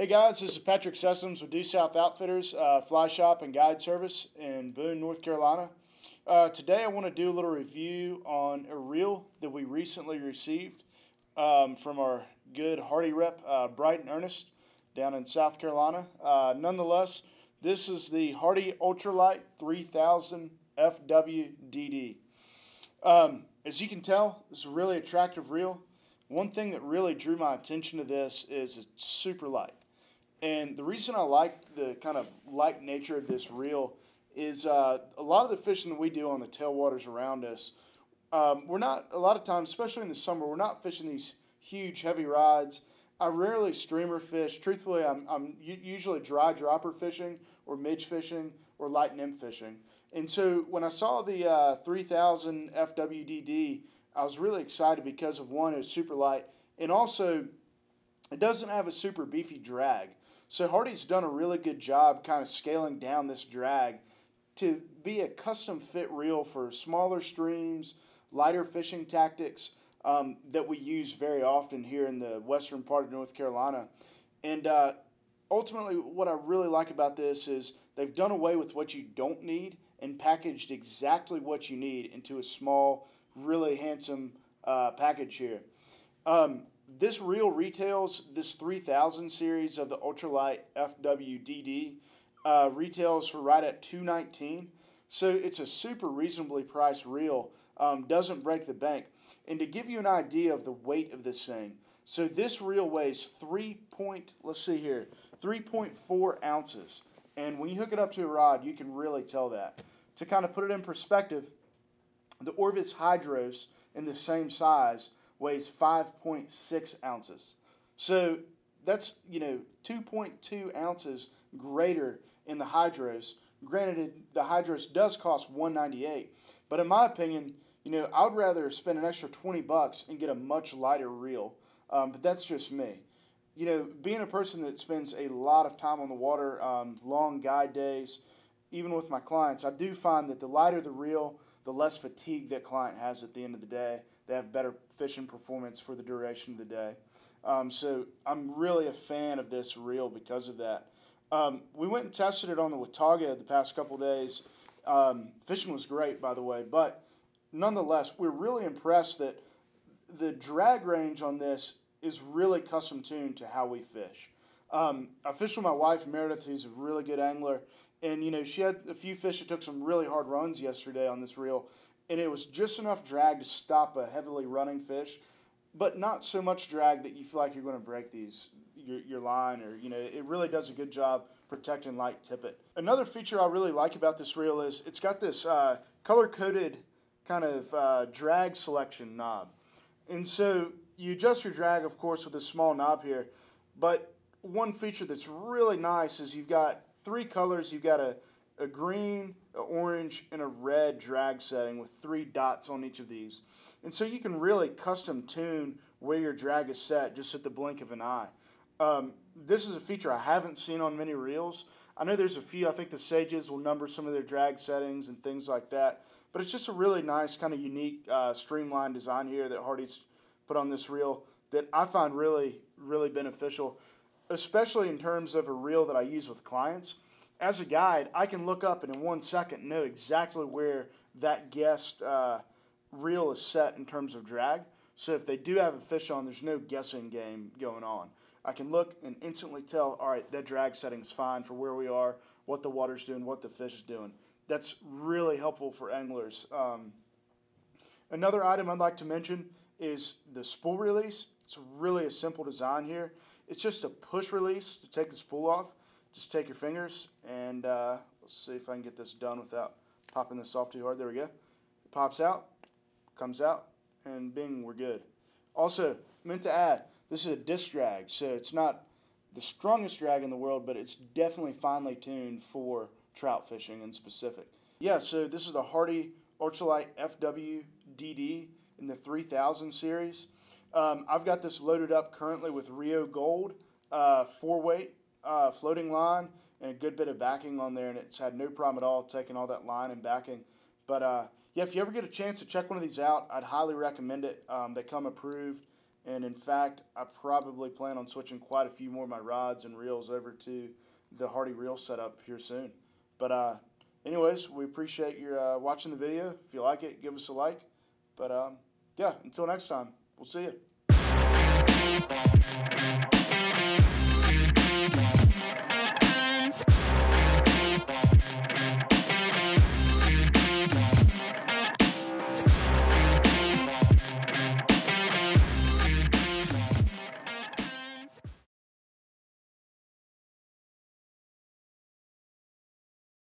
Hey guys, this is Patrick Sessoms with Due South Outfitters, Fly Shop and Guide Service in Boone, North Carolina. Today I want to do a little review on a reel that we recently received from our good Hardy rep, Bright and Ernest, down in South Carolina. Nonetheless, this is the Hardy Ultralite 3000 FWDD. As you can tell, it's a really attractive reel. One thing that really drew my attention to this is it's super light. And the reason I like the kind of light nature of this reel is a lot of the fishing that we do on the tailwaters around us, we're not, a lot of times, especially in the summer, we're not fishing these huge, heavy rods. I rarely streamer fish. Truthfully, I'm usually dry dropper fishing or midge fishing or light nymph fishing. And so when I saw the 3000 FWDD, I was really excited because of, one, it's super light, and also it doesn't have a super beefy drag. So Hardy's done a really good job kind of scaling down this drag to be a custom fit reel for smaller streams, lighter fishing tactics that we use very often here in the western part of North Carolina. And ultimately what I really like about this is they've done away with what you don't need and packaged exactly what you need into a small, really handsome package here. This reel retails, this 3000 series of the Ultralite FWDD retails for right at $219. So it's a super reasonably priced reel, doesn't break the bank. And to give you an idea of the weight of this thing, so this reel weighs 3.4 ounces. And when you hook it up to a rod, you can really tell that. To kind of put it in perspective, the Orvis Hydros in the same size weighs 5.6 ounces. So that's, 2.2 ounces greater in the Hydros. Granted, the Hydros does cost $198, but in my opinion, I would rather spend an extra $20 and get a much lighter reel. But that's just me. Being a person that spends a lot of time on the water, long guide days, even with my clients, I do find that the lighter the reel, the less fatigue that client has at the end of the day. They have better fishing performance for the duration of the day. So I'm really a fan of this reel because of that. We went and tested it on the Watauga the past couple days. Fishing was great, by the way, but nonetheless, we're really impressed that the drag range on this is really custom tuned to how we fish. I fished with my wife, Meredith, who's a really good angler, and she had a few fish that took some really hard runs yesterday on this reel, and it was just enough drag to stop a heavily running fish, but not so much drag that you feel like you're going to break your line, or it really does a good job protecting light tippet. Another feature I really like about this reel is it's got this color-coded kind of drag selection knob, and so you adjust your drag, of course, with a small knob here, but one feature that's really nice is you've got three colors. You've got a green, an orange, and a red drag setting with 3 dots on each of these. And so you can really custom tune where your drag is set just at the blink of an eye. This is a feature I haven't seen on many reels. I know there's a few. I think the Sages will number some of their drag settings and things like that. But it's just a really nice, kind of unique, streamlined design here that Hardy's put on this reel that I find really, really beneficial, especially in terms of a reel that I use with clients. As a guide, I can look up and in 1 second know exactly where that guest reel is set in terms of drag. So if they do have a fish on, there's no guessing game going on. I can look and instantly tell, all right, that drag setting's fine for where we are, what the water's doing, what the fish is doing. That's really helpful for anglers. Another item I'd like to mention is the spool release. It's really a simple design here. It's just a push release to take the spool off. Just take your fingers and let's see if I can get this done without popping this off too hard. There we go. It pops out, comes out, and bing, we're good. Also, meant to add, this is a disc drag, so it's not the strongest drag in the world, but it's definitely finely tuned for trout fishing in specific. Yeah, so this is the Hardy Ultralite FWDD in the 3000 series. I've got this loaded up currently with Rio Gold 4-weight floating line and a good bit of backing on there, and it's had no problem at all taking all that line and backing. But yeah, if you ever get a chance to check one of these out, I'd highly recommend it. They come approved, And in fact, I probably plan on switching quite a few more of my rods and reels over to the Hardy reel setup here soon. But anyways, we appreciate your watching the video. If you like it, give us a like. But yeah, until next time, we'll see you.